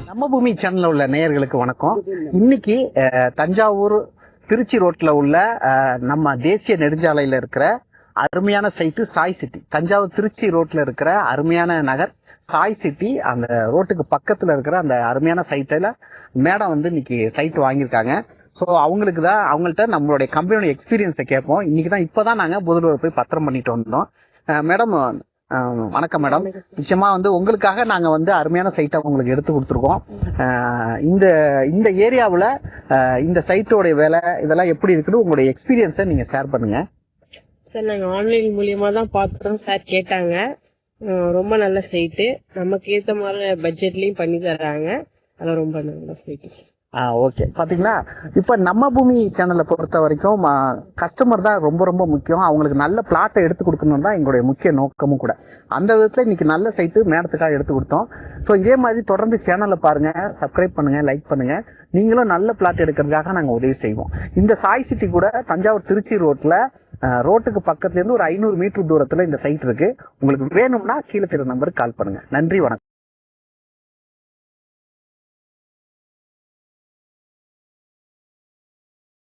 நம்ம பூமி சேனல்ல உள்ள நேயர்களுக்கு வணக்கம். இன்னைக்கு தஞ்சாவூர் திருச்சி ரோட்ல உள்ள நம்ம தேசிய நெடுஞ்சாலையில இருக்கிற அருமையான சைட்டு சாய் சிட்டி. தஞ்சாவூர் திருச்சி ரோட்ல இருக்கிற அருமையான நகர் சாய் சிட்டி. அந்த ரோட்டுக்கு பக்கத்துல இருக்கிற அந்த அருமையான சைட்டில் மேடம் வந்து இன்னைக்கு சைட் வாங்கியிருக்காங்க. ஸோ அவங்களுக்கு தான் அவங்கள்ட்ட நம்மளுடைய கம்பெனியோட எக்ஸ்பீரியன்ஸை கேட்போம். இன்னைக்கு தான் இப்போதான் நாங்கள் புதலூர் போய் பத்திரம் பண்ணிட்டு வந்தோம். மேடம் வணக்கம் மேடம். நிச்சயமா வந்து உங்களுக்காக நாங்க வந்து அருமையான சைட்டை உங்களுக்கு எடுத்து கொடுத்துருக்கோம். இந்த இந்த ஏரியாவில் இந்த சைட்டோடைய வேலை இதெல்லாம் எப்படி இருக்குன்னு உங்களுடைய எக்ஸ்பீரியன்ஸை நீங்க ஷேர் பண்ணுங்க. சார் நாங்கள் ஆன்லைன் மூலியமா தான் பார்த்தோம். சார் கேட்டாங்க, ரொம்ப நல்ல சைட்டு, நமக்கு ஏற்ற மாதிரி பட்ஜெட்லயும் பண்ணி தர்றாங்க. அதெல்லாம் ரொம்ப நல்ல சைட்டு சார். ஓகே, பாத்தீங்களா, இப்ப நம்ம பூமி சேனலை பொறுத்த வரைக்கும் கஸ்டமர் தான் ரொம்ப ரொம்ப முக்கியம். அவங்களுக்கு நல்ல பிளாட்டை எடுத்து கொடுக்கணும் தான் எங்களுடைய முக்கிய நோக்கமும் கூட. அந்த விதத்துல இன்னைக்கு நல்ல சைட்டு மேடத்துக்காக எடுத்து கொடுத்தோம். ஸோ இதே மாதிரி தொடர்ந்து சேனலை பாருங்க, சப்ஸ்கிரைப் பண்ணுங்க, லைக் பண்ணுங்க. நீங்களும் நல்ல பிளாட் எடுக்கிறதுக்காக நாங்க உதவி செய்வோம். இந்த சாய் சிட்டி கூட தஞ்சாவூர் திருச்சி ரோட்டுக்கு பக்கத்துல இருந்து ஒரு 500 மீட்டர் தூரத்துல இந்த சைட் இருக்கு. உங்களுக்கு வேணும்னா கீழே தெரிய நம்பருக்கு கால் பண்ணுங்க. நன்றி, வணக்கம்.